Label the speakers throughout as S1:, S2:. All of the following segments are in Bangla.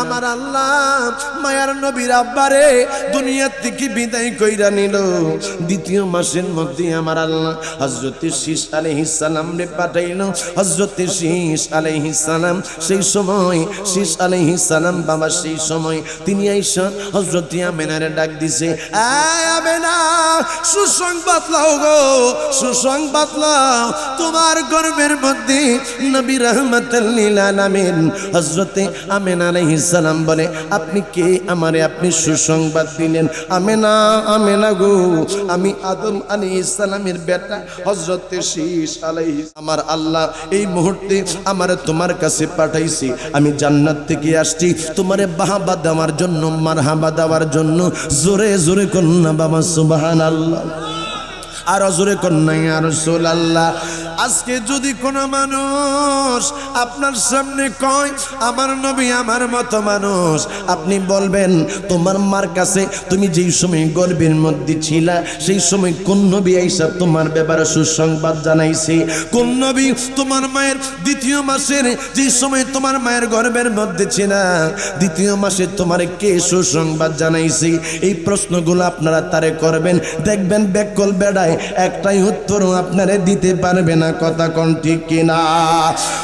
S1: আমার আল্লাহ মায়ার নবীর আব্বারে দুনিয়া থেকে বিদায় কইরা নিল। দ্বিতীয় মাসের মধ্যে আমার আল্লাহ হযরত শীশ আলাইহিস সালাম রে পাঠাইলো। হযরত শীশ আলাইহিস সালাম সেই সময় শীশ আলাইহিস সালাম বাবা সেই সময় তিনি আইসা হযরত আমেনারে ডাক দিছে, আয় আমেনা, সুসংবাদ লাও গো, সুসংবাদ লাও, তোমার গর্ভের মধ্যে নবী রাহমাতুল লিল আলামিন হযরত আমেনা আলাইহিস সালাম বলে, আপনি কে আমারে আপনি সুসংবাদ দিলেন? আমেনা, আমেনা গো, আমি আদম আলাইহিস সালামের বেটা হযরত শীশ আলাইহিস। আমার আল্লাহ এই মুহূর্তে আমারে তোমার কাছে পাঠাইছি। আমি জান্নাত থেকে আসছি তোমারে বাহাবা দেওয়ার জন্য, মারহাবা দেওয়ার জন্য। জোরে জোরে কন্যা বাবা সুবহানাল্লাহ, আর জোরে কন্যা ইয়া রাসূলুল্লাহ। আজকে যদি কোনো মানুষ আপনার সামনে কয় আমার নবী আমার মতো মানুষ, আপনি বলবেন তোমার মার কাছে তুমি যেই সময় গর্ভের মধ্যে ছিলা সেই সময় কোন নবী আইসা তোমার ব্যাপারে সুসংবাদ জানাইছে? কোন নবী তোমার মায়ের দ্বিতীয় মাসের যেই সময় তোমার মায়ের গর্ভের মধ্যে ছিলা দ্বিতীয় মাসে তোমার কে সুসংবাদ জানাইছে? এই প্রশ্নগুলো আপনারা তারে করবেন, দেখবেন বেকল বেড়ায় একটাই উত্তরও আপনারে দিতে পারবে না। কথা কোন ঠিক কিনা?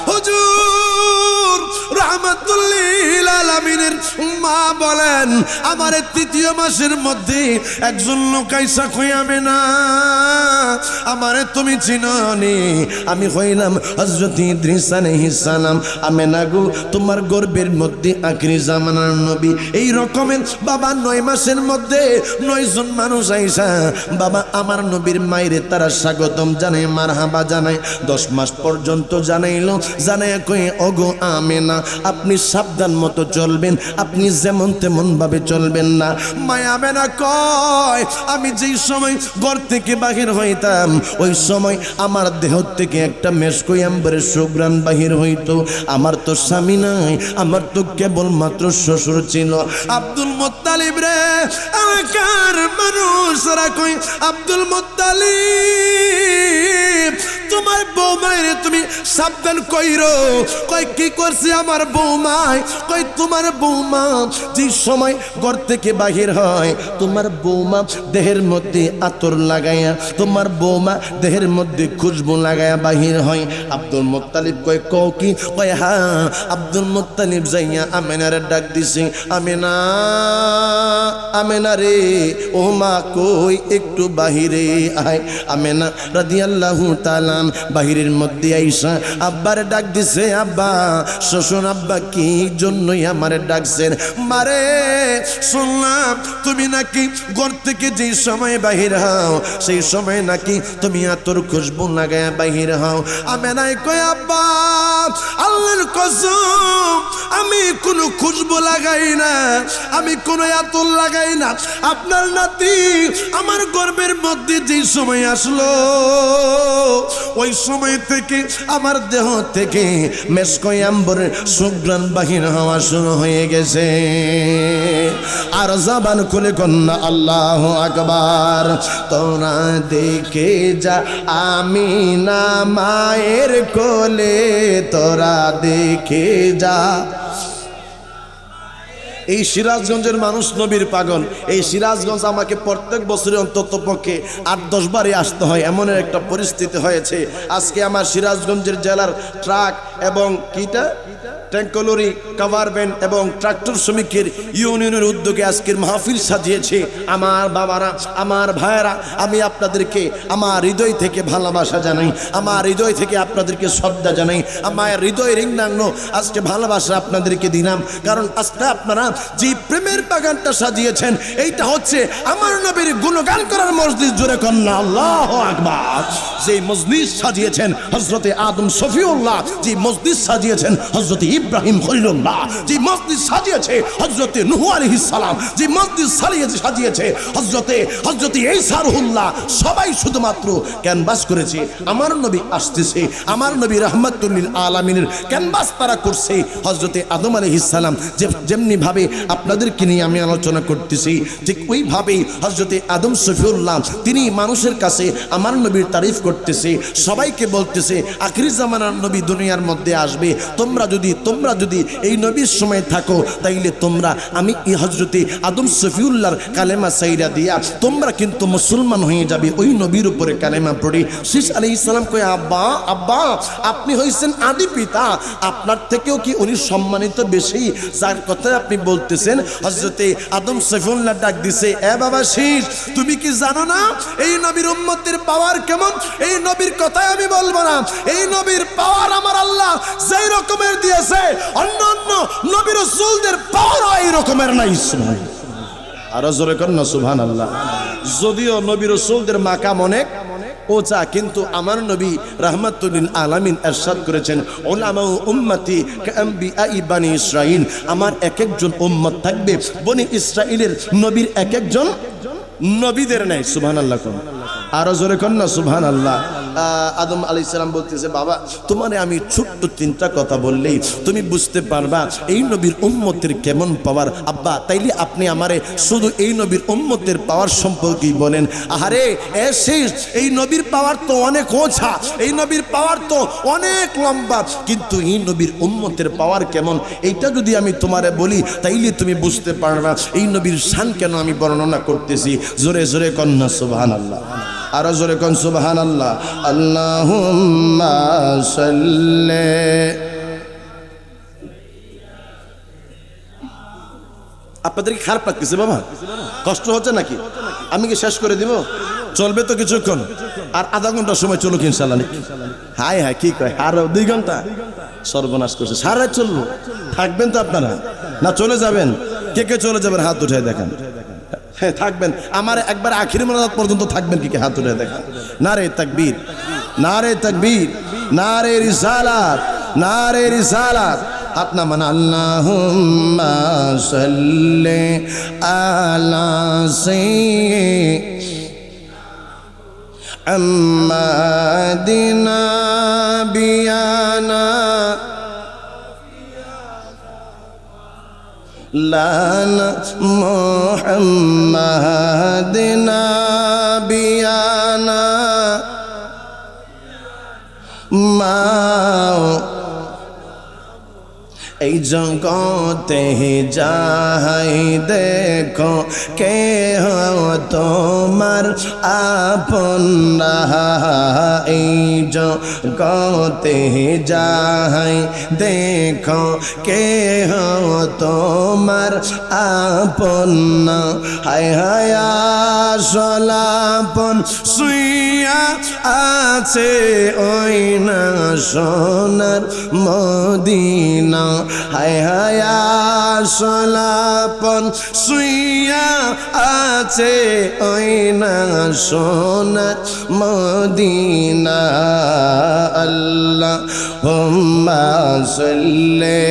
S1: হুজুর রাহমাতুল লিল আলামিনের মা বলেন, আমার তৃতীয় মাসের মধ্যে একজন লোক আইসা কই, আমেনা আমারে তুমি চিনোনি? আমি কইলাম হযরত ইদ্রিস আলাইহিস সালাম। আমেনা গো, তোমার গর্ভের মধ্যে আখিরি জামানার নবী। এই রকমের বাবা 9 মাসের মধ্যে 9 জন মানুষ আইসা বাবা আমার নবীর মায়েরে তারা স্বাগতম জানায়, মারহাবা জানায়। 10 মাস পর্যন্ত জানাইলো, জানায় কই ওগো আমেনা আপনি সাবধান মতো চলবেন, আপনি যেমন তেমন ভাবে চলবেন না। মায়া আমেনা কয়, আমি যেই সময় ঘর থেকে বাহির হইতাম ওই সময় আমার দেহ থেকে একটা মেশকই আম্বরের সুঘ্রাণ বাহির হইতো। আমার তো স্বামী নাই, আমার তো কেবল মাত্র শ্বশুর ছিল। আব্দুল মুত্তালিব রে, এলাকার মানুষরা কই আব্দুল মুত্তালিব তোমার বৌমায় তুমি সাবধান কইরো। কই কি করছে আমার বৌমায়? কই তোমার বৌমা যে সময় ঘর থেকে বাহির হয় তোমার বৌমা দেহের মধ্যে আতর লাগাইয়া, তোমার বৌমা দেহের মধ্যে খুশবু লাগাইয়া বাহির হয়। আব্দুল মুত্তালিব কয় কও কি? কয় হ্যাঁ। আব্দুল মুত্তালিব যাইয়া আমেনারে ডাক দিছে, আমেনা, আমেনা রে, ও মা কই একটু বাহিরে আয়। আমেনা রাদিয়াল্লাহু তাআলা বাহিরের মধ্যে আইসা আব্বারে ডাক দিছে, আব্বা, শ্বশুর আব্বা কি জন্যই আমারে ডাকছেন? মারে শুনলাম তুমি নাকি ঘর থেকে যেই সময় বাহির হও সেই সময় নাকি তুমি আতর খুশবু লাগায়া বাহির হও। আমেনাই কয়, আব্বা আল্লাহর কসম আমি কোনো খুশবু লাগাই না, আমি কোনো আতর লাগাই না। আপনার নাতি আমার গর্ভের মধ্যে যেই সময় আসলো ওই সময় থেকে আমার দেহ থেকে মেশকই আম্বরের সুঘ্রাণ বাহির হওয়া শুরু হয়ে গেছে। আর জবান খুলে কন্যা আল্লাহু আকবার। তোরা দেখে যা আমিনা মায়ের কোলে, তোরা দেখে যা। এই সিরাজগঞ্জের মানুষ নবীর পাগল। এই সিরাজগঞ্জ আমাকে প্রত্যেক বছরে অন্তত পক্ষে 8-10 বারে আসতে হয়, এমন একটা পরিস্থিতি হয়েছে। আজকে আমার সিরাজগঞ্জের জেলার ট্রাক এবং কিটা ট্যাঙ্কলরি, কাভার ভ্যান এবং ট্রাক্টর শ্রমিকের ইউনিয়নের উদ্যোগে আজকের মাহফিল সাজিয়েছে। আমার বাবারা, আমার ভাইয়েরা, আমি আপনাদেরকে আমার হৃদয় থেকে ভালোবাসা জানাই, আমার হৃদয় থেকে আপনাদেরকে শ্রদ্ধা জানাই, আমার হৃদয় রিংনাঙ্গ আজকে ভালোবাসা আপনাদেরকে দিলাম। কারণ আজকে আপনারা যে প্রেমের বাগানটা সাজিয়েছেন এইটা হচ্ছে আমার নবীর গুণগান করার মজলিস। জোরে কন্যা আল্লাহু আকবার। যে মজলিস সাজিয়েছেন হযরতে আদম শফিউল্লাহ, যে মজলিস সাজিয়েছেন হযরতে ইব্রাহিম খলিলুল্লাহ, যে মসজিদ সাজিয়েছে হযরতে নূহ আলাইহিস সালাম, যে মসজিদ সাজিয়েছে হযরতে ঈসা রুহুল্লাহ, সবাই শুধুমাত্র ক্যানভাস করেছে আমার নবী আসতেছে, আমার নবী রাহমাতুল লিল আলামিনের ক্যানভাস তারা করছে। হযরতে আদম আলাইহিস সালাম যেমনি ভাবে আপনাদেরকে নিয়ে আমি আলোচনা করতেছি, ঠিক ওইভাবেই হযরতে আদম শফিউল্লাহ তিনি মানুষের কাছে আমার নবীর তারিফ করতেছে, সবাইকে বলতেছে আখিরি জামানার নবী দুনিয়ার মধ্যে আসবে, তোমরা যদি তোমরা যদি এই নবীর সময় থাকো তাইলে তোমরা আমি এই হযরতে আদম সফিউল্লাহর কালেমা সাইরা দিয়া তোমরা কিন্তু মুসলমান হয়ে যাবে। ওই নবীর উপরে কালেমা পড়ে শীষ আলাইহিস সালাম কয়, আব্বা আব্বা আপনি হইছেন আদি পিতা, আপনার থেকেও কি উনি সম্মানিত বেশি যার কথা আপনি বলতেছেন? হযরতে আদম সফিউল্লাহ ডাক দিছে, এ বাবা শীষ, তুমি কি জানো না এই নবীর উম্মতের পাওয়ার কেমন? এই নবীর কথাই আমি বলবো না, এই নবীর পাওয়ার আমার আল্লাহ যেই রকমের দিয়েছে অন্য অন্য নবী রাসূলদের পাওয়ার এই রকমের নাই। আরো জোরে কর না সুবহানাল্লাহ। যদিও নবী রাসূলদের মাকাম অনেক ওচা, কিন্তু আমার নবী রাহমাতুল লিল আলামিন ইরশাদ করেছেন, উলামা উম্মতি কাআম্বিয়াই বনি ইসরাইল, আমার এক একজন উম্মত থাকবে বনি ইসরাইলের নবীর এক একজন নবীদের নাই। সুবহানাল্লাহ। আরো জোরে কর না সুবহানাল্লাহ। আদম আলাইহিস সালাম বলতেছে, বাবা তোমারে আমি ছোট্ট তিনটা কথা বললেই তুমি বুঝতে পারবা এই নবীর উম্মতের কেমন পাওয়ার। আব্বা তাইলে আপনি আমারে শুধু এই নবীর উম্মতের পাওয়ার সম্পর্কেই বলেন। আহারে এ শেষ, এই নবীর পাওয়ার তো অনেক ওঝা, এই নবীর পাওয়ার তো অনেক লম্বা, কিন্তু এই নবীর উম্মতের পাওয়ার কেমন এইটা যদি আমি তোমারে বলি তাইলে তুমি বুঝতে পারবা এই নবীর শান কেন আমি বর্ণনা করতেছি। জোরে জোরে কন্যা সুবহানাল্লাহ। আরো জোরে কোন সুবহানাল্লাহ। আল্লাহুম্মা সাল্লি। আপনাদের কি খারাপ লাগতেছে বাবা? কষ্ট হচ্ছে নাকি? আমি কি শেষ করে দিব? চলবে তো কিছুক্ষণ, আর আধা ঘন্টা সময় চলুক ইনশাআল্লাহ। হাই হাই কি কয়, আর 2 ঘন্টা সর্বনাশ করছে। সারা রাত চলবো? থাকবেন তো আপনারা না চলে যাবেন? কে কে চলে যাবেন হাত উঠায় দেখান। হ্যাঁ থাকবেন, আমার একবার আখির মোনাজাত পর্যন্ত থাকবেন কি হাত উঠে দেখা। নারে তাকবীর, নারে তাকবীর, নারে রিসালাত, নারে রিসালাত। হাত নামান। আল্লাহুম্মা সাল্লি আলা সাইয়্যিদিনা বিয়ানা লানা মুহাম্মাদ নাবিয়ানা মা। এই জগতে যাই দেখো কে তোমার আপন না। এই জগতে যাই দেখো কে তোমার আপন না। হায় হায় আসলাপন শুইয়া আছে ওই না সোনার মদিনা। হায় হায় আসলাপন শুইয়া আছে ওই না সোনার মদিনা। আল্লাহুম্মা সাল্লি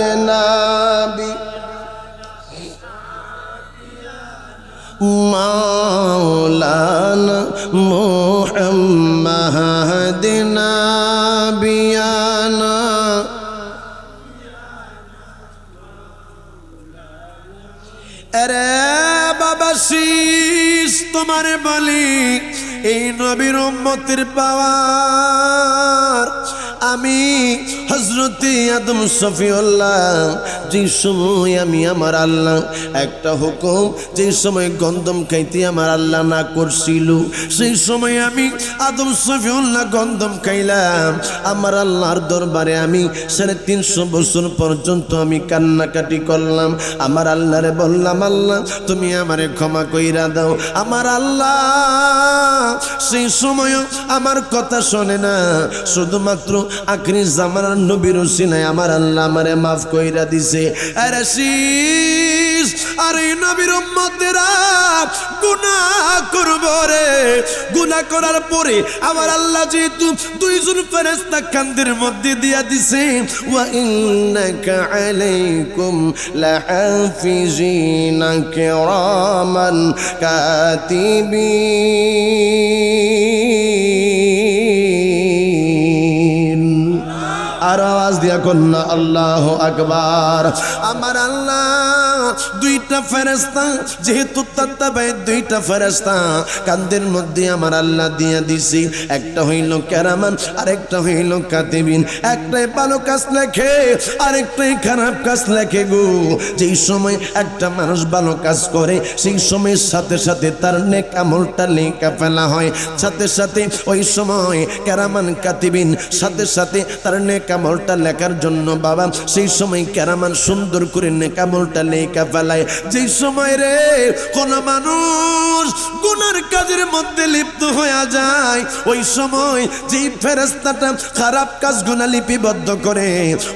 S1: মাদনাবি মাওলানা মুহাম্মাদ নাবিয়ানা। আরে বাবা শীষ তোমারে বলি, এই নবীর উম্মতের পাওয়ার আমি হযরতে আদম সফিউল্লাহ যে সময় আমি আমার আল্লাহ একটা হুকুম, যে সময় গন্ধম খাইতে আমার আল্লাহ না করছিল, সেই সময় আমি আদম সফিউল্লাহ গন্ধম খাইলাম। আমার আল্লাহর দরবারে আমি 350 বছর পর্যন্ত আমি কান্নাকাটি করলাম। আমার আল্লাহরে বললাম, আল্লাহ তুমি আমারে ক্ষমা কইরা দাও। আমার আল্লাহ সেই সময় আমার কথা শোনে না, শুধুমাত্র আখরি জামানার নবীর উসিলায় আমার আল্লাহ আমারে মাফ কইরা দিছে। আরে শীষ, আর এই নবীর উম্মতেরা গুনাহ করব রে, গুনাহ করার পরে আমার আল্লাহ যেহেতু 2 জন ফেরেশতা কান্দের মধ্যে দিয়া দিছে, ওয়া ইন্নাকা আলাইকুম লাহাফিজিনা কিরামান কাতিবিন। আর আওয়াজ দিয়া কন্যা আল্লাহু আকবার। আমার আল্লাহ দুইটা ফেরেশতা, যেহেতু তাত্তাবাই দুইটা ফেরেশতা কাঁধের মধ্যে আমার আল্লাহ দিয়া দিছি। একটা হইল কেরামান, আরেকটা হইল কাতিবিন। একটাই ভালো কাজ লেখে, আরেকটাই খারাপ কাজ লেখে গো। যেই সময় একটা মানুষ ভালো কাজ করে সেই সময়ের সাথে সাথে তার নেক আমলটা লেখা ফেলা হয়, সাথে সাথে ওই সময় কেরামান কাতিবিন সাথে সাথে তার নেক আমলটা লেখার জন্য বাবা সেই সময় কেরামান সুন্দর করে নেক আমলটা লেখা ফেলায়। যেই সময় রে কোন মানুষ গুনার কাজের মধ্যে লিপ্ত হয়ে যায়, ওই সময় যেই ফেরেশতাটা খারাপ কাজ গুনাহ লিপিবদ্ধ করে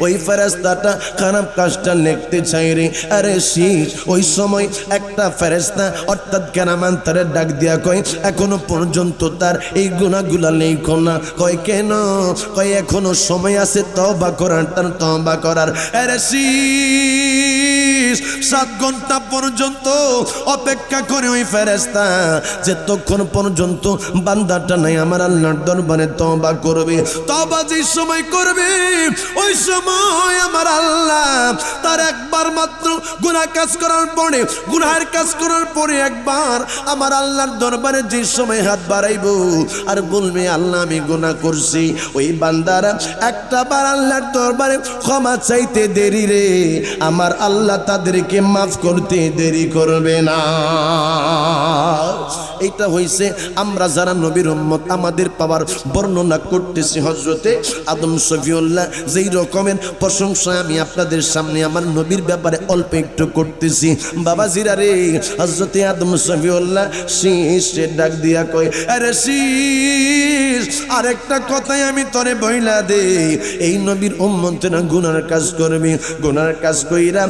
S1: ওই ফেরেশতাটা খারাপ কাজটা লিখতে চাই রে। আরে শীষ ওই সময় একটা ফেরেশতা অর্থাৎ কেরামান তারে ডাক দিয়া কয় এখনো পর্যন্ত তার এই গুনাহগুলা লেখো না। কয় কেন? কয় এখনো সময় আছে তওবা করার, তার তওবা করার। আরে শীষ 7 ঘন্টা পর্যন্ত অপেক্ষা করে ওই ফেরেশতা, যতক্ষণ পর্যন্ত বান্দাটা নাই আমার আল্লাহর দরবারে তওবা করবে। তওবা যে সময় করবে ওই সময় আমার আল্লাহ তার একবার মাত্র গুনাহ কাজ করার পরে, গুনাহের কাজ করার পরে একবার আমার আল্লাহর দরবারে যে সময় হাত বাড়াইবো আর বলবে আল্লাহ আমি গুনাহ করছি, ওই বান্দারা একটা বার আল্লাহর দরবারে ক্ষমা চাইতে দেরি রে আমার আল্লাহ তাদেরকে মাফ করতে দেরি করবে না। এইটা হইছে আমরা যারা নবীর উম্মত আমাদের পাওয়ার বর্ণনা করতেছি। হযরতে আদম শফিউল্লাহ যেই রকমের প্রশংসা আমি আপনাদের সামনে আমার নবীর ব্যাপারে অল্প একটু করতেছি বাবা জিরা রে, হযরতে আদম শফিউল্লাহ শীষে ডাক দিয়া কয় আরে শীষ আরেকটা কথাই আমি তোরে বইলা দে, এই নবীর উম্মতেরা গুনার কাজ করবে, গুনার কাজ কইরা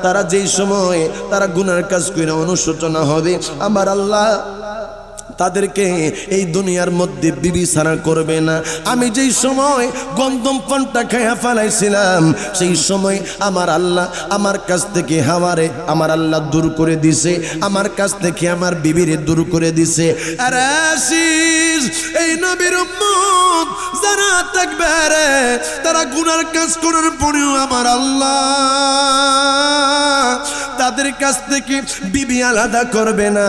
S1: তারা যেই সময় তারা গুনার কাজ কইরা অনুশোচনা হবে আমার আল্লাহ তাদেরকে এই দুনিয়ার মধ্যে বিবেচনা করবে না। আমি যেই সময় গন্ধম পানটা খাইয়া ফেলাইছিলাম সেই সময় আমার আল্লাহ আমার কাছ থেকে হাওয়ারে আমার আল্লাহ দূর করে দিছে, আমার কাছ থেকে আমার বিবিরে দূর করে দিছে। আর আসিস এই নবীর উম্মত যারা থাকবে রে তারা গুনার কাজ করার পরেও আমার আল্লাহ তাদের কাছ থেকে বিবি আলাদা করবে না।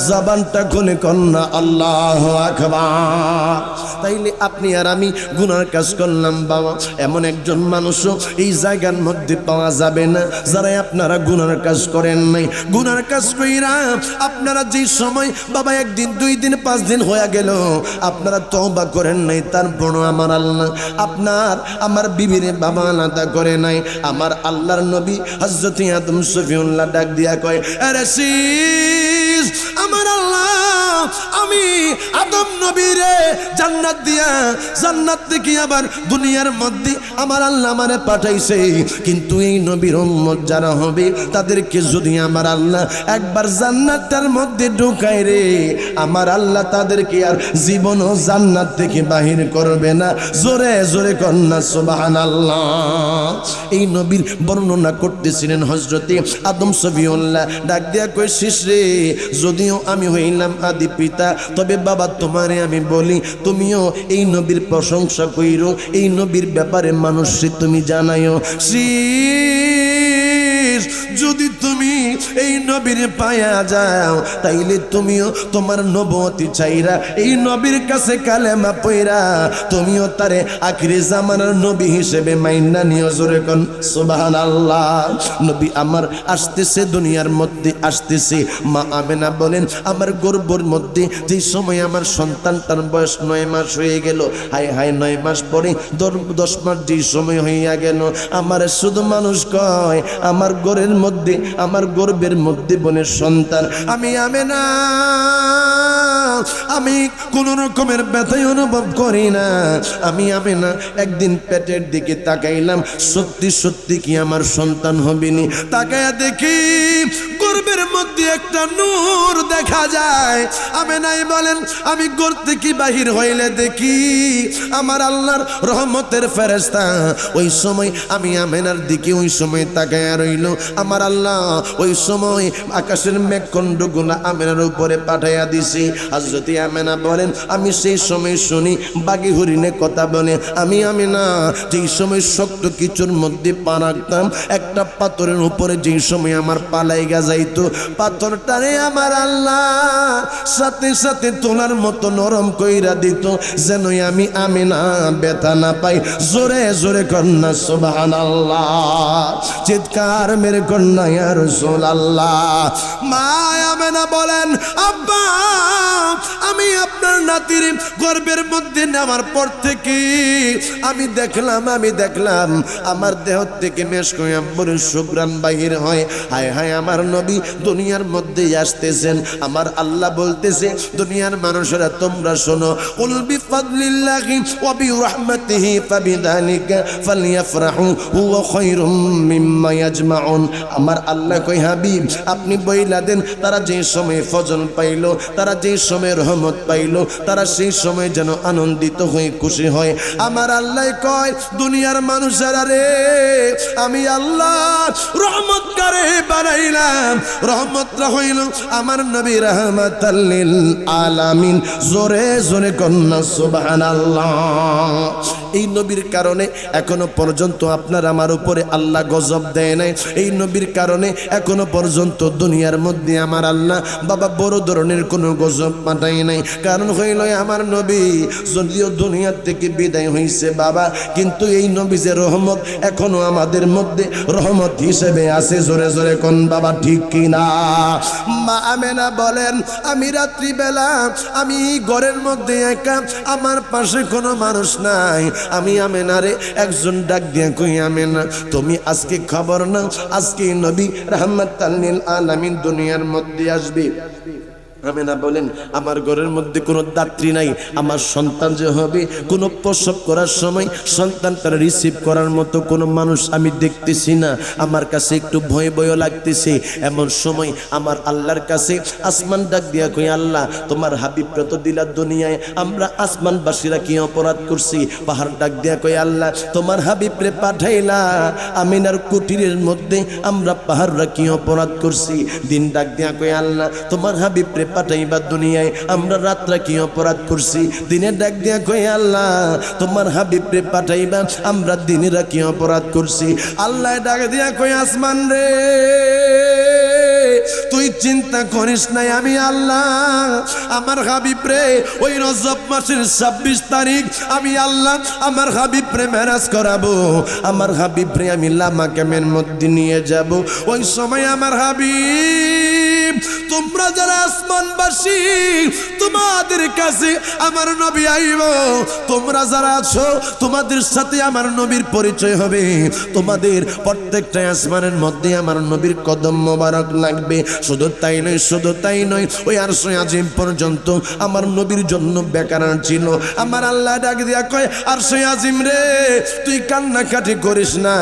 S1: জবানটা খুলে কন্যা আল্লাহু আকবার। তাইলে আপনি আর আমি গুনার কাজ করলাম বাবা, এমন একজন মানুষও এই জায়গার মধ্যে পাওয়া যাবে না যারা আপনারা গুনার কাজ করেন নাই। গুনার কাজ কইরা আপনারা যে সময় বাবা 1 দিন 2 দিন 5 দিন হয়ে গেল আপনারা তওবা করেন নাই, তারপর আমার আল্লাহ আপনার আমার বিবিরে বাবা আলাদা করে নাই। আমার আল্লাহর নবী হযরত আদম শফিউল্লাহ ডাক দিয়া কয় আরে শীষ আমার আল্লাহ আমি আদম নবীরে জান্নাত দিয়া জান্নাত থেকে আবার দুনিয়ার মধ্যে আমার আল্লাহ আমারে পাঠাইছে, কিন্তু এই নবীর উম্মত যারা হবে তাদেরকে যদি আমার আল্লাহ একবার জান্নাতের মধ্যে ঢুকায় রে আমার আল্লাহ তাদেরকে আর জীবনও জান্নাত থেকে বাহির করবে না। জোরে জোরে কন্যা সুবহানাল্লাহ। এই নবীর বর্ণনা করতেছিলেন হযরতে আদম শফিউল্লাহ ডাক দিয়া কই শীষ রে যদিও আমি হইলাম আদি পিতা তবে বাবা তোমারে আমি বলি তুমিও এই নবীর প্রশংসা কইরো, এই নবীর ব্যাপারে মানুষকে তুমি জানাইও। শীষ যদি তুমি এই নবীর পায়া যাও তাইলে তুমিও তোমার নবুয়তি চাইরা এই নবীর কাছে কালেমা পয়রা তুমিও তারে আখিরি জামানার নবী হিসেবে মাইন্না নিও। জোরে কোন সুবহানাল্লাহ। নবী আমার আসতেছে দুনিয়ার মধ্যে আসতেছে। মা আমেনা বলেন আমার গর্ভের মধ্যে যে সময় আমার সন্তানটার বয়স 9 মাস হয়ে গেল, হায় হায় 9 মাস পরে 10 মাস যে সময় হইয়া গেল আমার শুধু মানুষ কয় আমার গর্ভের মধ্যে আমার গর্ভের মধ্যে বোনের সন্তান। আমি আমেনা আমি কোন রকমের ব্যথাই অনুভব করি না। আমি আমেনা একদিন পেটের দিকে তাকাইলাম, সত্যি সত্যি কি আমার সন্তান হবেনি। তাকায়া দেখি গর্ভের মধ্যে একটা নূর দেখা যায়। আমেনাই বলেন আমি গর্ভ থেকে বাহির হইলে দেখি আমার আল্লাহর রহমতের ফেরেশতা। ওই সময় আমি আমেনার দিকে ওই সময় তাকায়া রইল। আমার আল্লাহ ওই সময় আকাশের মেঘখণ্ডগুলো আমেনার উপরে পাঠাইয়া দিছে। হযরত আমেনা বলেন আমি সেই সময় শুনি বাঘে হরিণে কথা বলে, আমি আমেনা যেই সময় শক্ত কিছুর মধ্যে পা রাখতাম, একটা পাথরের উপরে যেই সময় আমার পালাই যাইতো, পাথরটারে আমার আল্লাহ সাথে সাথে তোলার মতো নরম কইরা দিত, যেন আমি আমেনা ব্যথা না পাই। জোরে জোরে কন্যা সুবহানাল্লাহ, চিৎকার মেরে কন্যা ইয়া রাসূলুল্লাহ। মা আমেনা বলেন আব্বা আমি আপনার নাতির গর্ভের মধ্যে নেওয়ার পর থেকে আমি দেখলাম আমার দেহ থেকে মেশক আম্বরের সুঘ্রাণ বাহির হয়। হায় হায় আমার নবী দুনিয়ার মধ্যে আসতেছেন, আমার আল্লাহ বলতেছে দুনিয়ার মানুষেরা তোমরা শোনো, কুল বিফাদলিল্লাহি ওয়া বিরাহমাতিহি ফাবিযালিকা ফালইফরাহু হুয়া খায়রুম মিম্মা ইয়াজমাউন। আমার আল্লাহ কই হাবিব আপনি বইলা দেন তারা যে সময় ফজল পাইলো, তারা যে সময় রহমত পাইলো, তারা সেই সময় যেন আনন্দিত হয়ে খুশি হয়। আমার আল্লাহ কয় দুনিয়ার মানুষেরা রে আমি আল্লাহ রহমত করে বানাইলাম, রহমতটা হইল আমার নবী রাহমাতাল লিল আলামিন। জোরে জোরে কন্যা সুবহানাল্লাহ। এই নবীর কারণে এখনো পর্যন্ত আপনার আমার উপরে আল্লাহ গজব দেয় নাই, এই নবীর কারণে এখনো পর্যন্ত দুনিয়ার মধ্যে আমার আল্লাহ বাবা বড় ধরনের কোনো গজব পাঠায় নাই। কারণ হইল আমার নবী যদিও দুনিয়ার থেকে বিদায় হইছে বাবা, কিন্তু এই নবী যে রহমত এখনো আমাদের মধ্যে রহমত হিসেবে আছে। জোরে জোরে কোন বাবা ঠিক কিনা? মা আমেনা বলেন আমি রাত্রিবেলা আমি ঘরের মধ্যে একা, আমার পাশে কোনো মানুষ নাই, আমি আমেনারে একজন ডাক দিয়া কই আমেনা তুমি আজকে খবর নাও আজকে নবী রাহমাতাল লিল আলামিন দুনিয়ার মধ্যে আসবে। আমেনা বলেন আমার ঘরের মধ্যে কোনো দাত্রী নাই, আমার সন্তান যে হবে কোনো প্রসব করার সময় সন্তানটা রিসিভ করার মতো কোনো মানুষ আমি দেখতেছি না, আমার কাছে একটু ভয় ভয় লাগতেছে। এমন সময় আমার আল্লাহর কাছে আসমান ডাক দিয়া কই আল্লাহ তোমার হাবিবরা তো দিলা দুনিয়ায়, আমরা আসমানবাসীরা কি অপরাধ করছি? পাহাড় ডাক দিয়া কই আল্লাহ তোমার হাবিবরে পাঠাইলা আমিনার কুটিরের মধ্যে, আমরা পাহাড়রা কি অপরাধ করছি? দিন ডাক দিয়া কই আল্লাহ তোমার হাবিবরে পাঠাইবা দুনিয়ায়, আমরা রাত্রা কি অপরাধ করছি? দিনে ডাক দিয়া কই আল্লাহ তোমার হাবিবরে পাঠাইবা, আমরা দিনেরা কি অপরাধ করছি? আল্লাহ ডাক দিয়া কই আসমান রে তুই চিন্তা করিস নাই, আমি আল্লাহ আমার হাবিবরে ওই রজব মাসের 26 তারিখ আমি আল্লাহ আমার হাবিবরে মেরাজ করাবো, আমার হাবিবরে আমি লামা কামের মধ্যে নিয়ে যাব। ওই সময় আমার হাবিব তোমরা যারা আসমানবাসী তোমাদের কাছে আমার নবী আইব, তোমরা যারা আছো তোমাদের সাথে আমার নবীর পরিচয় হবে, তোমাদের প্রত্যেকটা আসমানের মধ্যে আমার নবীর কদম মোবারক লাগবে। শুধু তাই নয় ওই আরশে আজিম পর্যন্ত আমার নবীর জন্য বেকার ছিল। আমার আল্লাহ ডাক দিয়া কয় আরশে আজিম রে তুই কান্নাকাটি করিস না,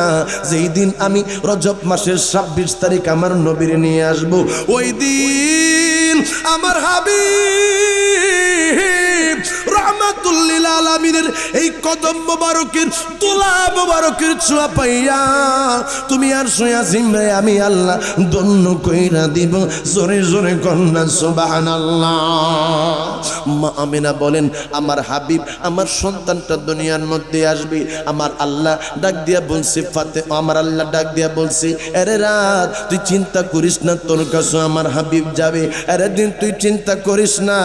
S1: যেই দিন আমি রজব মাসের 26 তারিখ আমার নবীর নিয়ে আসব, ওই দিন আমার হাবিব রাহমাতুল লিল আলামিনের এই কদম মোবারকের তুলা মোবারকের ছোঁয়া পাইয়া তুমি আরশে আজিম রে আমি আল্লাহ ধন্য কইরা দিব। জোরে জোরে কন্যা সুবহানাল্লাহ। মা আমিনা বলেন আমার হাবিব আমার সন্তানটা দুনিয়ার মধ্যে আসবে, আমার আল্লাহ ডাক দিয়া বলছে আমার আল্লাহ ডাক দিয়া বলছে আরে রাত তুই চিন্তা করিস না, তোর কাছে আমার হাবিব যাবে। আরে দিন তুই চিন্তা করিস না,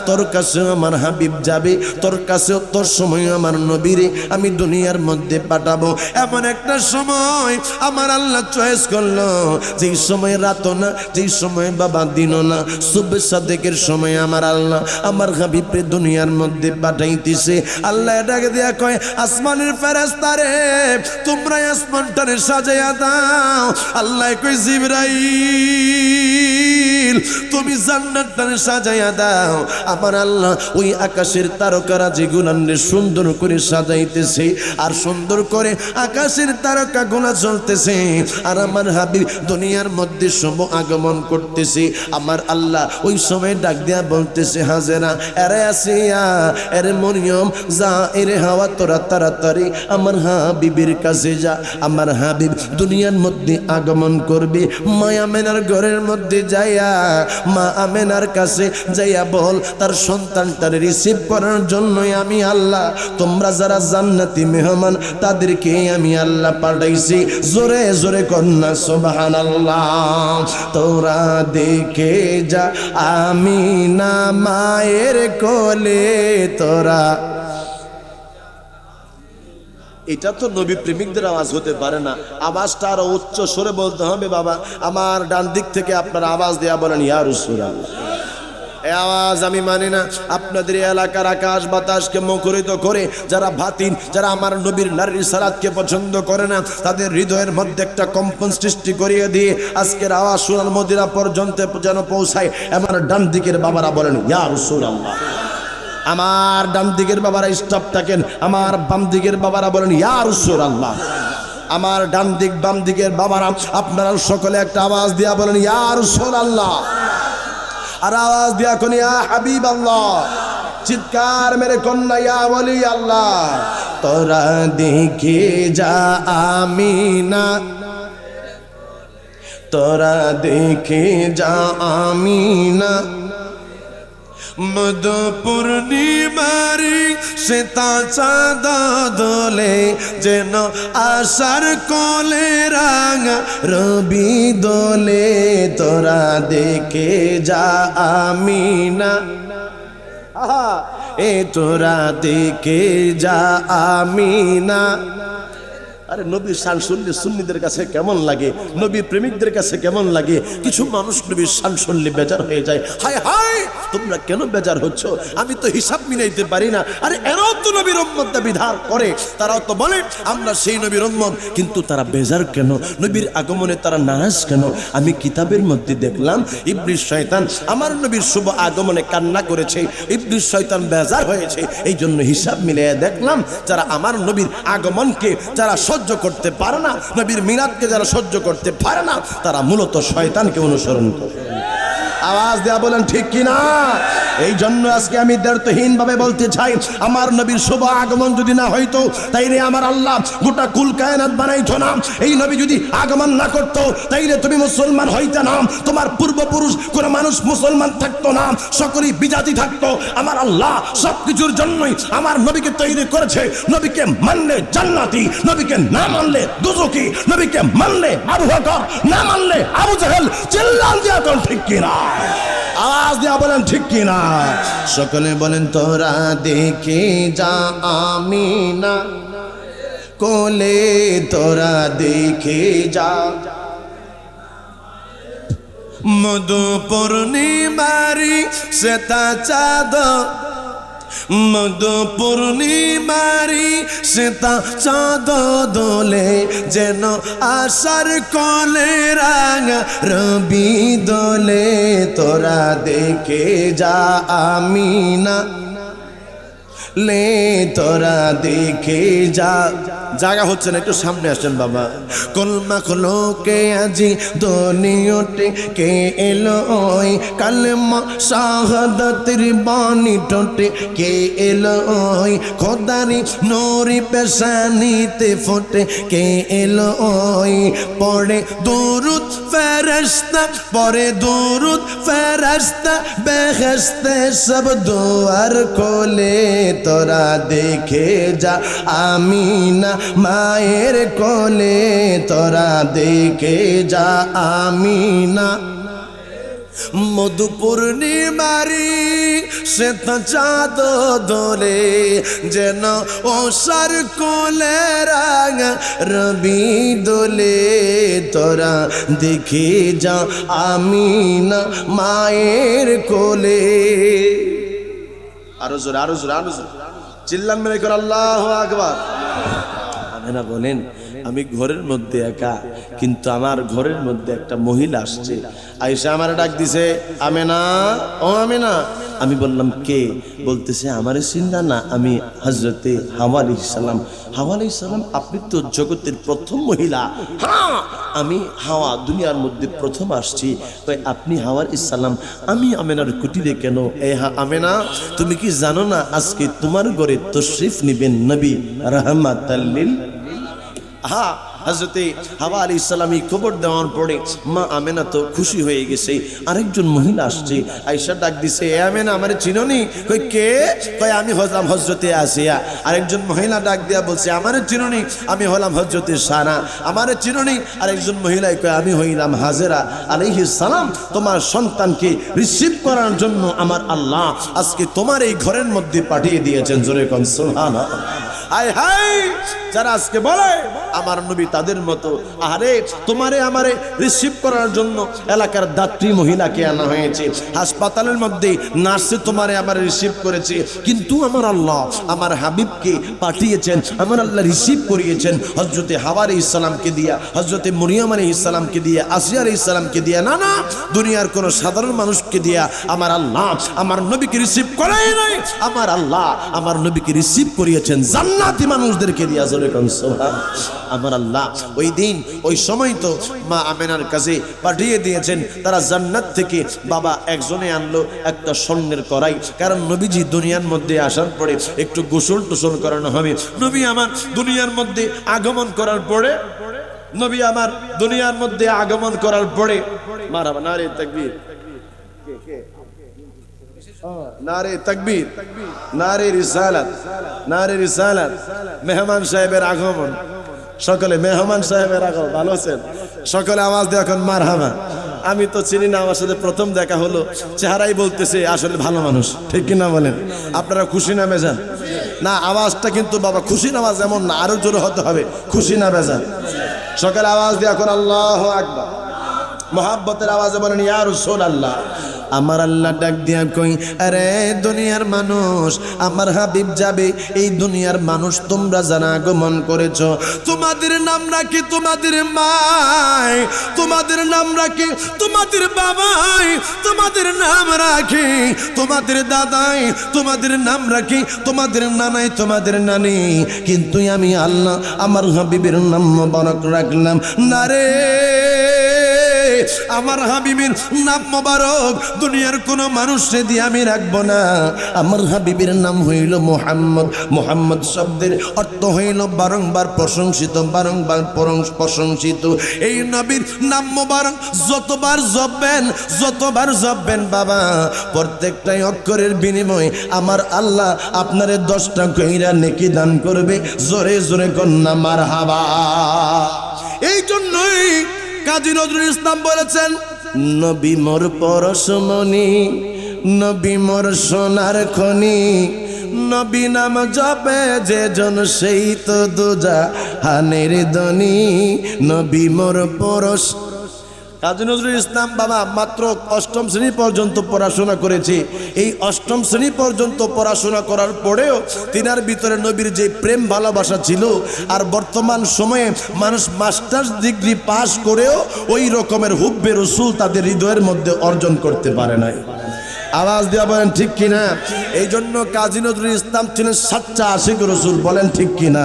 S1: তোর কাছে আমার হাবিব যাবে, তোর কাছে তোর সময় আমার নবীরে আমি দুনিয়ার মধ্যে পাঠাবো। এমন একটা সময় আমার আল্লাহ চয়েস করলো, যেই সময় রাতও না, যেই সময় বাবা দিনও না, সুবহ সাদেকের সময় আমার আল্লাহ আমার হাবিবরে দুনিয়ার মধ্যে পাঠাইতেছে। আল্লাহ ডাকে দিয়া কয় আসমানের ফেরেশতারে তোমরা আসমানটারে সাজাইয়া দাও। আল্লাহ কয় জিবরাইল তুমি জান্নাতটারে সাজাইয়া দাও। আমার আল্লাহ ওই আকাশের তারকারা যেগুলানে সুন্দর করে সাজাইতেছে, আর সুন্দর করে আকাশের তারকাগুলা জ্বলতেছে, আর আমার হাবিব দুনিয়ার মধ্যে শুভ আগমন করতেছে। আমার আল্লাহ ওই সময় ডাক দিয়া বলতেছে হাজেরা এরে আসিয়া এরে মরিয়ম যা এরে হাওয়া তোরা তাড়াতাড়ি আমার হাবিবের কাছে যা। আমার হাবিব দুনিয়ার মধ্যে আগমন করবে, মায়া মেনার ঘরের মধ্যে যাইয়া মা আমেনার কাছে যাইয়া বল তার সন্তানটারে রিসিভ করার জন্যই আমি আল্লাহ তোমরা যারা জান্নাতি মেহমান তাদেরকে আমি আল্লাহ পাঠাইছি। জোরে জোরে কন্যা সুবহানাল্লাহ। তোরা দেখে যা আমিনা মায়ের কোলে তোরা। এটা তো নবী প্রেমিকদের আওয়াজ হতে পারে না, আওয়াজটা আরো উচ্চ স্বরে বলতে হবে। বাবা আমার ডান দিক থেকে আপনারা আওয়াজ দেয়া বলেন ইয়া রাসূলুল্লাহ। এই আওয়াজ আমি মানি না। আপনাদের এলাকার আকাশ বাতাসকে মুখরিত করে যারা বাতিল, যারা আমার নবীর নারীর সালাতকে পছন্দ করে না, তাদের হৃদয়ের মধ্যে একটা কম্পন সৃষ্টি করিয়ে দিয়ে আজকের আওয়াজ সুরাল মদিনা পর্যন্ত যেন পৌঁছায়। আমার ডান দিকের বাবারা বলেন ইয়া রাসূলুল্লাহ। আমার ডান দিকের বাবারা স্টপ থাকেন, আমার বাম দিকের বাবারা বলেন ইয়া রাসূলুল্লাহ। আমার ডান দিক বাম দিকের বাবারা আপনারা সকলে একটা আওয়াজ দিয়া বলেন ইয়া রাসূলুল্লাহ। আর আওয়াজ দিয়া কোন ইয়া হাবিবাল্লাহ। চিৎকার মেরে কন্যা ইয়া ওলি আল্লাহ। তোরা দেখে যা আমিনা, তোরা দেখে যা আমিনা মদ পূর্ণিমারি শ্বেতা চাঁদ দোলে যেন আশার কোলে রাঙা রবি দোলে। তোরা দেখে যা আমিনা, এ তোরা দেখে যা আমিনা। আরে নবীর শান শুনলে সুন্নিদের কাছে কেমন লাগে, নবীর প্রেমিকদের কাছে কেমন লাগে। কিছু মানুষ নবীর শান শুনলে বেজার হয়ে যায়। হায় হায় তোমরা কেন বেজার হচ্ছ? আমি তো হিসাব মিলাইতে পারি না। আরে এরাও তো নবীর উম্মত দাবি ধার করে, তারাও তো বলে আমরা সেই নবীর উম্মত, কিন্তু তারা বেজার কেন? নবীর আগমনে তারা নারাজ কেন? আমি কিতাবের মধ্যে দেখলাম ইবলিস শয়তান আমার নবীর শুভ আগমনে কান্না করেছে, ইবলিস শয়তান বেজার হয়েছে। এই জন্য হিসাব মিলিয়ে দেখলাম যারা আমার নবীর আগমনকে যারা সহ্য করতে পারে না, নবীর মিলাদকে যারা সহ্য করতে পারে না, তারা মূলত শয়তানকে অনুসরণ করে। আওয়াজ দেয়া বলেন ঠিক কিনা? এই জন্য আজকে আমি দ্ব্যর্থহীন ভাবে বলতে চাই, আমার নবীর শুভ আগমন যদি না হইতো তাইলে আমার আল্লাহ গোটা কুল কায়নাত বানাইতো না। এই নবী যদি আগমন না করতো তাইলে তুমি মুসলমান হইতে না, তোমার পূর্বপুরুষ কোন মানুষ মুসলমান থাকতো না, সকলেই বিজাতি থাকতো। আমার আল্লাহ সবকিছুর জন্যই আমার নবীকে তৈরি করেছে। নবীকে মানলে জান্নাতি, নবীকে না মানলে দুজকি, নবীকে মানলে আবু বকর, না মানলে আবু জাহেল। চিল্লান দিয়া কোন ঠিক কিনা? আওয়াজ দিয়া বলেন ঠিক কিনা? সকলে বলেন তোরা দেখে যা আমিনা কোলে, তোরা দেখে যা মধু পূর্ণিমারি শ্বেতা চাঁদ, মধু পূর্ণিমারি শ্বেতা চাঁদ দোলে যেন আশার কোলে রাঙা রবি দোলে। তোরা দেখে যা আমিনা লে, তোরা দেখে যা। জায়গা হচ্ছে না, একটু সামনে আসেন বাবা। কলমা খোলো কে আজি দুনিয়াতে কে এলো ওই কালেমা শাহাদাতের বাণী টোটে কে এলো ওই খোদারি নূরি পেশানিতে ফোটে কে এলো ওই। পড়ে দুরুদ ফেরেশতা, পড়ে দুরুদ ফেরেশতা বেহেশতে সব দুয়ার খোলে। তোরা দেখে যা আমিনা মায়ের কোলে, তোরা দেখে যা আমিনা মধু পূর্ণিমারি শ্বেতা চাঁদ দোলে যেন ওষার কোলে রাঙা রবি দোলে। তোরা দেখে যা আমিনা মায়ের কোলে। আরো জোরে, আরো জোরে, আরো জোরে চিল্লান মেরে কর আল্লাহু আকবার। আমেনা বলেন আমি ঘরের মধ্যে একা, কিন্তু আমার ঘরের মধ্যে একটা মহিলা আসছে, আয়েশা আমার ডাক দিছে আমেনা, ও আমেনা। আমি বললাম কে? বলতেছে আমারে চিন্তা না, আমি হযরতে হাওয়া আলাইহিস সালাম। হাওয়া আলাইহিস সালাম আপনি তো জগতের প্রথম মহিলা। হ্যাঁ আমি হাওয়া, দুনিয়ার মধ্যে প্রথম আসছি। তাই আপনি হাওয়া আলাইহিস সালাম, আমি আমেনার কুটিরে কেন? আমেনা তুমি কি জানো না আজকে তোমার ঘরে তশরিফ নিবেন নবী রাহমাতাল লিল। হ্যাঁ হযরতে হাওয়া আলাইহিস সালাম এই খবর দেওয়ার পরে মা আমেনা তো খুশি হয়ে গেছে। আরেকজন মহিলা আসছে, আয়েশা ডাক দিছে, এ আমেনা আমারে চিনোনি? কই কে? কই আমি হলাম হযরতে আসিয়া। আরেকজন মহিলা ডাক দিয়া বলছে, আমারে চিনোনি? আমি হলাম হযরতে সানা। আমারে চিনোনি? আরেকজন মহিলা কই আমি হইলাম হাজেরা আলাইহিস সালাম। তোমার সন্তানকে রিসিভ করার জন্য আমার আল্লাহ আজকে তোমার এই ঘরের মধ্যে পাঠিয়ে দিয়েছেন। জোরে কোন সুবহানাল্লাহ। হায় হায়, যারা আজকে বলে আমার নবী তাদের মতো, আরে তোমারে আমারে রিসিভ করার জন্য এলাকার দাত্রী মহিলাকে আনা হয়েছে, হাসপাতালের মধ্যে নার্সে তোমারে আমার রিসিভ করেছে, কিন্তু আমার আল্লাহ আমার হাবিবকে পাঠিয়েছেন, আমার আল্লাহ রিসিভ করিয়েছেন হযরতে হাওয়া আলাইহিস সালামকে দিয়া, হযরতে মরিয়ম আলাইহিস সালামকে দিয়া, আসিয়া আলাইহিস সালামকে দিয়া, না না দুনিয়ার কোন সাধারণ মানুষকে দিয়া আমার আল্লাহ আমার নবীকে রিসিভ করাই নাই। আমার আল্লাহ আমার নবীকে রিসিভ করিয়েছেন জান্নাতি মানুষদেরকে দিয়া। জোরে কোন সুবহানাল্লাহ। আমার আল্লাহ ওই দিন ওই সময় তো মা আমেনার কাছে পাঠিয়ে দিয়েছেন, তারা জান্নাত থেকে বাবা একজনে আনলো একটা স্বর্ণের কড়াই, কারণ নবীজি দুনিয়ার মধ্যে আসার পরে একটু গোসল টোসল করানো হবে। নবী আমার দুনিয়ার মধ্যে আগমন করার পরে, নবী আমার দুনিয়ার মধ্যে আগমন করার পরে মারহাবা নারে তাকবীর, নারে তাকবীর, নারে রিসালাত, নারে রিসালাত। মেহমান সাহেবের আগমন, সকলে মেহমান সাহেবের আগমন। ভালো আছেন? সকলে আওয়াজ দিয়ে এখন মারহাবা। আমি তো চিনি না, আমার সাথে প্রথম দেখা হলো, চেহারাই বলতেছে আসলে ভালো মানুষ, ঠিক কিনা বলেন? আপনারা খুশি না বেজান? না আওয়াজটা কিন্তু বাবা খুশির আওয়াজ এমন না, আরো জোরে হতে হবে, খুশি না বেজান? সকলে আওয়াজ দিয়ে এখন আল্লাহু আকবার, মোহাব্বতের আওয়াজে বলেন ইয়া রাসূলুল্লাহ। আমার আল্লাহ ডাক দিয়া কই, আরে দুনিয়ার মানুষ, আমার হাবিব যাবে, এই দুনিয়ার মানুষ তোমরা যারা আগমন করেছো, তোমাদের নাম রাখি তোমাদের মাই, তোমাদের নাম রাখি তোমাদের বাবাই, তোমাদের নাম রাখি তোমাদের দাদাই, তোমাদের নাম রাখি তোমাদের নানাই, তোমাদের নানি, কিন্তু আমি আল্লাহ আমার হাবিবের নাম মোবারক রাখলাম না রে। আমার হাবিবের নাম মোবারক দুনিয়ার কোন মানুষে দিয়ে আমি রাখবো না। আমার হাবিবের নাম হইল মুহাম্মদ। মুহাম্মদ শব্দের অর্থ হইল বারংবার প্রশংসিত, বারংবার প্রশংসিত। এই নবীর নাম মোবারক যতবার জপবেন, যতবার জপবেন বাবা, প্রত্যেকটাই অক্ষরের বিনিময়ে আমার আল্লাহ আপনারে 10টা কইরা নেকি দান করবে। জোরে জোরে কন্যা মারহাবা। এই জন্যই কাজী নজরুল ইসলাম বলেছেন, নবী মোর পরশমণি, নবী মোর সোনার খনি, নবী নাম জপে যে জন সেই তো দুজাহানের ধনী, নবী মোর পরশ। কাজী নজরুল ইসলাম বাবা মাত্র 8ম শ্রেণী পর্যন্ত পড়াশোনা করেছে। এই 8ম শ্রেণী পর্যন্ত পড়াশোনা করার পরেও তিনার ভিতরে নবীর যে প্রেম ভালোবাসা ছিল, আর বর্তমান সময়ে মানুষ মাস্টার্স ডিগ্রি পাস করেও ওই রকমের হুব্বে রসুল তাদের হৃদয়ের মধ্যে অর্জন করতে পারে নাই। আওয়াজ দিয়া বলেন ঠিক কিনা? এই জন্য কাজী নজরুল ইসলাম ছিলেন সাচ্চা আশিক রসুল, বলেন ঠিক কিনা?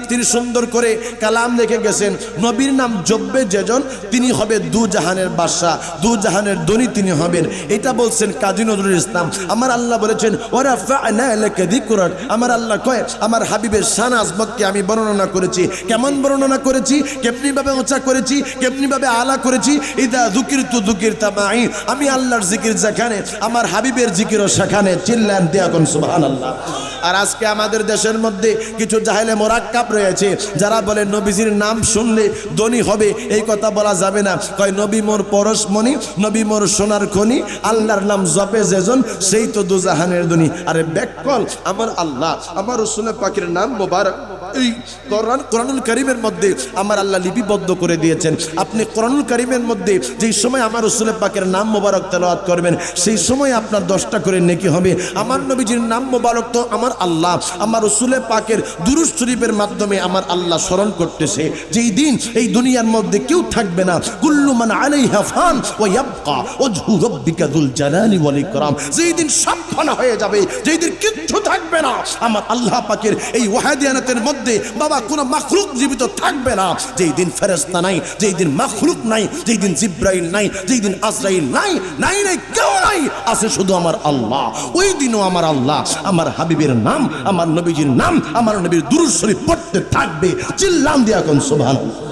S1: তিনি সুন্দর করে কালাম লিখে গেছেন, নবীর নাম জপবে যেজন তিনি হবে দু জাহানের বাদশা, দু জাহানের ধনী তিনি হবেন। এটা বলছেন কাজী নজরুল ইসলাম। আমার আল্লাহ বলেছেন ওয়ারাফা'না লাকা যিকরাক। আমার আল্লাহ কয় আমার হাবিবের শান আজমতকে আমি বর্ণনা করেছি। কেমন বর্ণনা করেছি? কেমনি ভাবে উঁচা করেছি, কেমনি ভাবে আলা করেছি। ইদা যুকিরতু যুকিরতা মাই। আমি আল্লাহর জিকির যেখানে, আমার হাবিবের জিকিরও সেখানে। চিল্লান দিয়া কোন সুবহানাল্লাহ। আর আজকে আমাদের দেশের মধ্যে কিছু জাহেলে মোরাক্কাব রয়েছে, যারা বলে নবীজির নাম শুনলে ধনী হবে। এই কথা বলা যাবে না। কয় নবী মোর পরশমণি, নবী মোর সোনার খনি, আল্লাহর নাম জপে যেজন সেই তো দুজাহানের ধনী। আরে বেকল, আমার আল্লাহ আমার রাসূল পাকের নাম মোবারক এই কোরআনুল কারীমের মধ্যে আমার আল্লাহ লিপিবদ্ধ করে দিয়েছেন। আপনি কোরআনুল কারীমের মধ্যে যেই সময় আমার রাসূল পাকের নাম মোবারক তেলাওয়াত করবেন, সেই সময় আপনার 10টা করে নেকি হবে। আমার নবীজির নাম মোবারক তো আমার আল্লাহ আমার রাসূল পাকের দুরূদ শরীফের মাধ্যমে আমার আল্লাহ স্মরণ করতেছে। যেই দিন এই দুনিয়ার মধ্যে কেউ থাকবে না, কুল্লু মান আলাইহা ফান ওয়া ইয়াবকা ওয়াজহু রাব্বিকা যুল জালালি ওয়াল ইকরাম। যেই দিন সব ফানা হয়ে যাবে, যেই দিন কিচ্ছু থাকবে না, আমার আল্লাহ পাকের এই ওয়াহিদানিয়াতের মধ্যে মধ্যে বাবা কোনো মাখলুক জীবিত থাকবে না। যেই দিন ফেরেশতা নাই, যেই দিন মাখলুক নাই, যেই দিন জিব্রাইল নাই, যেই দিন আজরাইল নাই, নাই নাই কেউ নাই, আছে শুধু আমার আল্লাহ। ওই দিনও আমার আল্লাহ আমার হাবিবের নাম, আমার নবীজির নাম, আমার নবীর দুরূদ শরীফ পড়তে থাকবে। চিল্লান দিয়া কোন সুবহানাল্লাহ।